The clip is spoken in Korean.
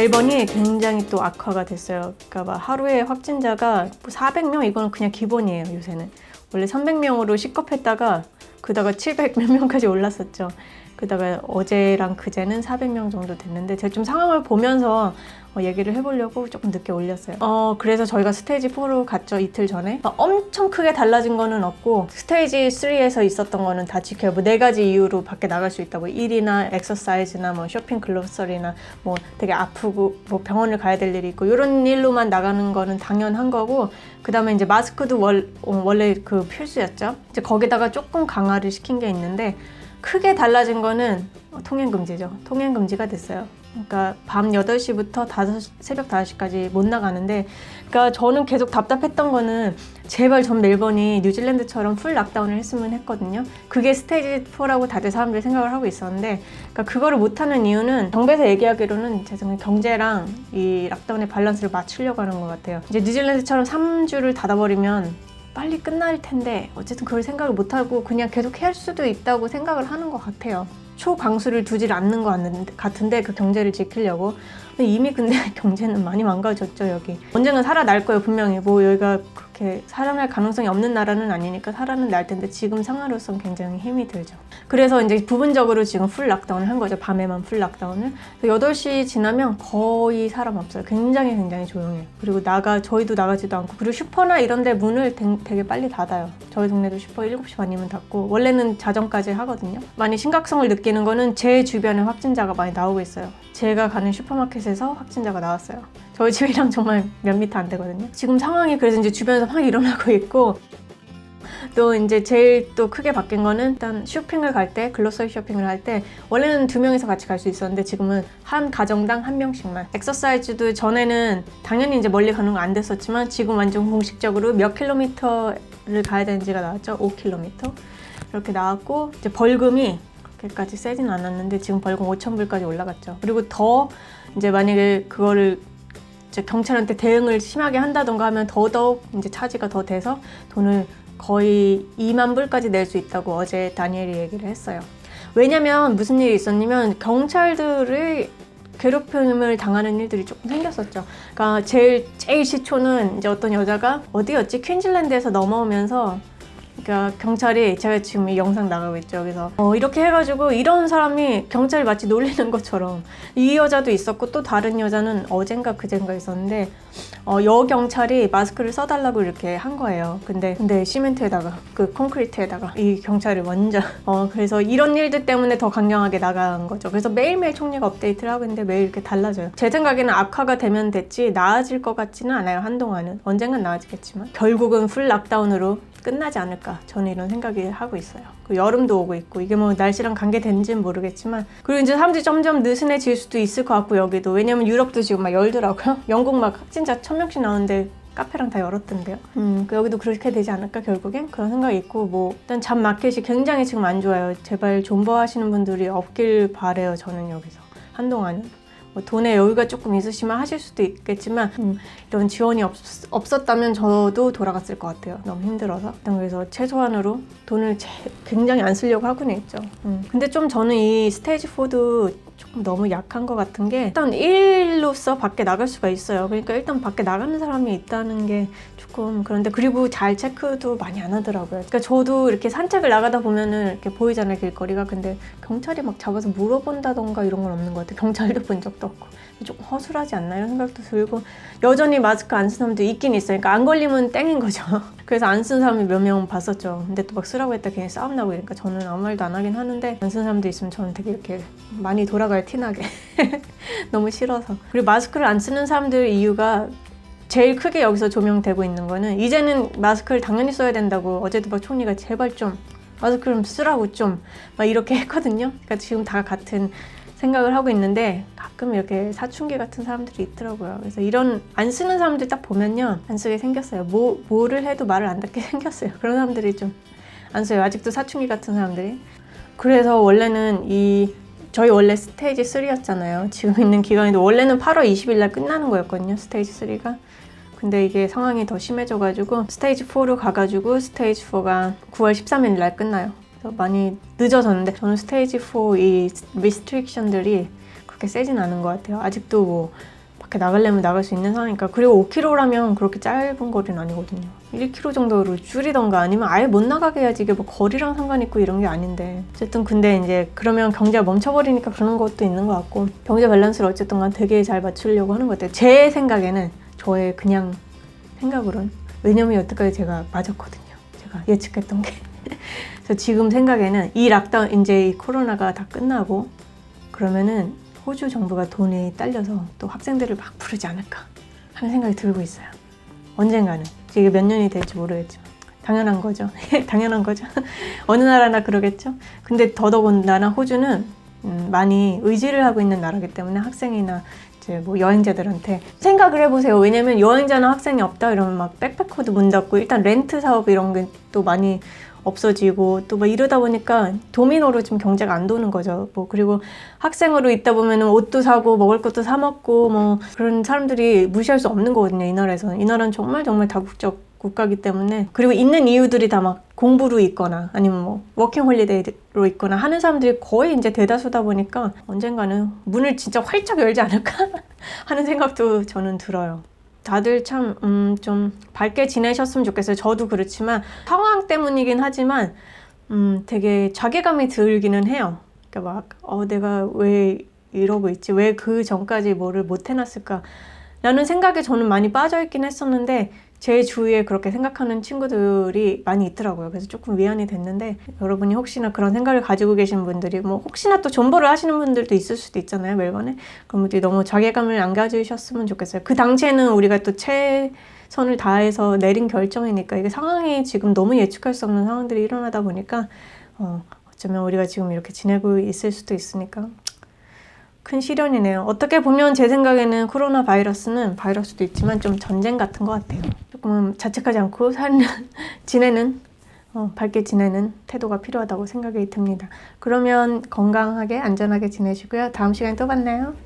멜번이 굉장히 또 악화가 됐어요. 그러니까 막 하루에 확진자가 400명 이거는 그냥 기본이에요. 요새는 원래 300명으로 시급했다가 그다가 700 몇 명까지 올랐었죠. 그다가 어제랑 그제는 400명 정도 됐는데 제가 좀 상황을 보면서 얘기를 해보려고 조금 늦게 올렸어요. 그래서 저희가 스테이지 4로 갔죠. 이틀 전에. 엄청 크게 달라진 거는 없고 스테이지 3에서 있었던 거는 다 지켜요. 뭐 4가지 이유로 밖에 나갈 수 있다고. 일이나 엑서사이즈나 뭐 쇼핑 글로서리나 뭐 되게 아프고 뭐 병원을 가야 될 일이 있고 이런 일로만 나가는 거는 당연한 거고, 그 다음에 이제 마스크도 원래 그 필수였죠. 이제 거기다가 조금 강화를 시킨 게 있는데 크게 달라진 거는 통행금지죠. 통행금지가 됐어요. 그러니까 밤 8시부터 새벽 5시까지 못 나가는데, 그러니까 저는 계속 답답했던 거는 제발 전 멜번이 뉴질랜드처럼 풀 락다운을 했으면 했거든요. 그게 스테이지 4라고 다들 사람들이 생각을 하고 있었는데, 그러니까 그거를 못하는 이유는 정부에서 얘기하기로는 제 생각에 경제랑 이 락다운의 밸런스를 맞추려고 하는 것 같아요. 이제 뉴질랜드처럼 3주를 닫아버리면 빨리 끝날 텐데 어쨌든 그걸 생각을 못하고 그냥 계속 할 수도 있다고 생각을 하는 것 같아요. 초강수를 두질 않는 것 같은데 그 경제를 지키려고. 근데 이미 근데 경제는 많이 망가졌죠. 여기 언젠가 살아날 거예요 분명히. 뭐 여기가 그렇게 살아날 가능성이 없는 나라는 아니니까 살아는 날 텐데 지금 상황으로서는 굉장히 힘이 들죠. 그래서 이제 부분적으로 지금 풀 락다운을 한 거죠. 밤에만 풀 락다운을. 8시 지나면 거의 사람 없어요. 굉장히 조용해요. 그리고 저희도 나가지도 않고, 그리고 슈퍼나 이런 데 문을 되게 빨리 닫아요. 저희 동네도 슈퍼 7시 반이면 닫고, 원래는 자정까지 하거든요. 많이 심각성을 느끼는 거는 제 주변에 확진자가 많이 나오고 있어요. 제가 가는 슈퍼마켓에서 확진자가 나왔어요. 저희 집이랑 정말 몇 미터 안 되거든요. 지금 상황이 그래서 이제 주변에서 막 일어나고 있고, 또 이제 제일 또 크게 바뀐 거는 일단 쇼핑을 갈 때, 글로서리 쇼핑을 할 때 원래는 2명이서 같이 갈 수 있었는데 지금은 한 가정당 1명씩만. 엑서사이즈도 전에는 당연히 이제 멀리 가는 거 안 됐었지만 지금 완전 공식적으로 몇 킬로미터를 가야 되는지가 나왔죠. 5km 이렇게 나왔고, 이제 벌금이 그렇게까지 세진 않았는데 지금 벌금 5,000불까지 올라갔죠. 그리고 더 이제 만약에 그거를 이제 경찰한테 대응을 심하게 한다던가 하면 더더욱 이제 차지가 더 돼서 돈을 거의 2만 불까지 낼 수 있다고 어제 다니엘이 얘기를 했어요. 왜냐면 무슨 일이 있었냐면 경찰들의 괴롭힘을 당하는 일들이 조금 생겼었죠. 그러니까 제일 시초는 이제 어떤 여자가 어디였지? 퀸즐랜드에서 넘어오면서, 그러니까 경찰이, 제가 지금 이 영상 나가고 있죠. 그래서 이렇게 해가지고 이런 사람이 경찰이 마치 놀리는 것처럼, 이 여자도 있었고 또 다른 여자는 어젠가 그젠가 있었는데 여경찰이 마스크를 써달라고 이렇게 한 거예요. 근데 시멘트에다가 그 콘크리트에다가 이 경찰을 먼저 그래서 이런 일들 때문에 더 강경하게 나간 거죠. 그래서 매일매일 총리가 업데이트를 하고 있는데 매일 이렇게 달라져요. 제 생각에는 악화가 되면 됐지 나아질 것 같지는 않아요. 한동안은. 언젠간 나아지겠지만 결국은 풀 락다운으로 끝나지 않을까, 저는 이런 생각이 하고 있어요. 그 여름도 오고 있고, 이게 뭐 날씨랑 관계된지는 모르겠지만, 그리고 이제 사람들이 점점 느슨해질 수도 있을 것 같고, 여기도. 왜냐면 유럽도 지금 막 열더라고요. 영국 막 확진자 1000명씩 나오는데 카페랑 다 열었던데요. 여기도 그렇게 되지 않을까 결국엔, 그런 생각이 있고, 뭐 일단 잡 마켓이 굉장히 지금 안 좋아요. 제발 존버 하시는 분들이 없길 바래요. 저는 여기서 한동안은. 뭐 돈에 여유가 조금 있으시면 하실 수도 있겠지만 이런 지원이 없었다면 저도 돌아갔을 것 같아요. 너무 힘들어서. 그래서 최소한으로 돈을 굉장히 안 쓰려고 하고는 있죠. 근데 좀 저는 이 스테이지 4도 조금 너무 약한 것 같은 게, 일단 일로서 밖에 나갈 수가 있어요. 그러니까 일단 밖에 나가는 사람이 있다는 게 조금 그런데, 그리고 잘 체크도 많이 안 하더라고요. 그러니까 저도 이렇게 산책을 나가다 보면은 이렇게 보이잖아요, 길거리가. 근데 경찰이 막 잡아서 물어본다던가 이런 건 없는 것 같아요. 경찰도 본 적도 없고. 조금 허술하지 않나 이런 생각도 들고, 여전히 마스크 안 쓰는 사람도 있긴 있어요. 그러니까 안 걸리면 땡인 거죠. 그래서 안 쓴 사람이 몇 명 봤었죠. 근데 또 막 쓰라고 했다 괜히 싸움 나고 이러니까 저는 아무 말도 안 하긴 하는데, 안 쓴 사람도 있으면 저는 되게 이렇게 많이 돌아가요, 티나게. 너무 싫어서. 그리고 마스크를 안 쓰는 사람들 이유가 제일 크게 여기서 조명되고 있는 거는, 이제는 마스크를 당연히 써야 된다고 어제도 막 총리가 제발 좀 마스크 좀 쓰라고 좀 막 이렇게 했거든요. 그러니까 지금 다 같은 생각을 하고 있는데 가끔 이렇게 사춘기 같은 사람들이 있더라고요. 그래서 이런 안 쓰는 사람들 딱 보면요, 안 쓰게 생겼어요. 뭐를 해도 말을 안 듣게 생겼어요. 그런 사람들이 좀 안 써요. 아직도 사춘기 같은 사람들이. 그래서 원래는 저희 원래 스테이지 3였잖아요. 지금 있는 기간에도 원래는 8월 20일 날 끝나는 거였거든요, 스테이지 3가. 근데 이게 상황이 더 심해져가지고 스테이지 4로 가가지고 스테이지 4가 9월 13일 날 끝나요. 그래서 많이 늦어졌는데, 저는 스테이지 4 이 리스트릭션들이 그렇게 세진 않은 것 같아요. 아직도 뭐 밖에 나가려면 나갈 수 있는 상황이니까. 그리고 5km라면 그렇게 짧은 거리는 아니거든요. 1km 정도로 줄이던가 아니면 아예 못 나가게 해야지. 이게 뭐 거리랑 상관 있고 이런 게 아닌데. 어쨌든 근데 이제 그러면 경제가 멈춰버리니까 그런 것도 있는 것 같고, 경제 밸런스를 어쨌든 간 되게 잘 맞추려고 하는 것 같아요. 제 생각에는, 저의 그냥 생각으로는. 왜냐면 여태까지 제가 맞았거든요. 제가 예측했던 게. 그래서 지금 생각에는 이 락다운, 이제 이 코로나가 다 끝나고 그러면은 호주 정부가 돈이 딸려서 또 학생들을 막 부르지 않을까 하는 생각이 들고 있어요. 언젠가는. 이게 몇 년이 될지 모르겠지만 당연한 거죠. 당연한 거죠. 어느 나라나 그러겠죠. 근데 더더군다나 호주는 많이 의지를 하고 있는 나라기 때문에 학생이나 이제 뭐 여행자들한테 생각을 해보세요. 왜냐면 여행자나 학생이 없다 이러면 막 백패커도 문 닫고, 일단 렌트 사업 이런 게 또 많이 없어지고 또 뭐 이러다 보니까 도미노로 지금 경제가 안 도는 거죠. 뭐 그리고 학생으로 있다 보면은 옷도 사고 먹을 것도 사 먹고 뭐 그런 사람들이 무시할 수 없는 거거든요. 이 나라에서는. 이 나라는 정말 다국적 국가이기 때문에. 그리고 있는 이유들이 다 막 공부로 있거나 아니면 뭐 워킹 홀리데이로 있거나 하는 사람들이 거의 이제 대다수다 보니까 언젠가는 문을 진짜 활짝 열지 않을까 하는 생각도 저는 들어요. 다들 참 좀 밝게 지내셨으면 좋겠어요. 저도 그렇지만 상황 때문이긴 하지만 되게 자괴감이 들기는 해요. 그러니까 막 내가 왜 이러고 있지? 왜 그 전까지 뭐를 못 해놨을까? 라는 생각에 저는 많이 빠져있긴 했었는데 제 주위에 그렇게 생각하는 친구들이 많이 있더라고요. 그래서 조금 위안이 됐는데, 여러분이 혹시나 그런 생각을 가지고 계신 분들이, 뭐 혹시나 또 존버를 하시는 분들도 있을 수도 있잖아요, 멜번에. 그런 분들이 너무 자괴감을 안 가지셨으면 좋겠어요. 그 당시에는 우리가 또 최선을 다해서 내린 결정이니까, 이게 상황이 지금 너무 예측할 수 없는 상황들이 일어나다 보니까 어쩌면 우리가 지금 이렇게 지내고 있을 수도 있으니까 큰 시련이네요. 어떻게 보면 제 생각에는 코로나 바이러스는 바이러스도 있지만 좀 전쟁 같은 것 같아요. 조금 자책하지 않고 지내는, 밝게 지내는 태도가 필요하다고 생각이 듭니다. 그러면 건강하게 안전하게 지내시고요. 다음 시간에 또 만나요.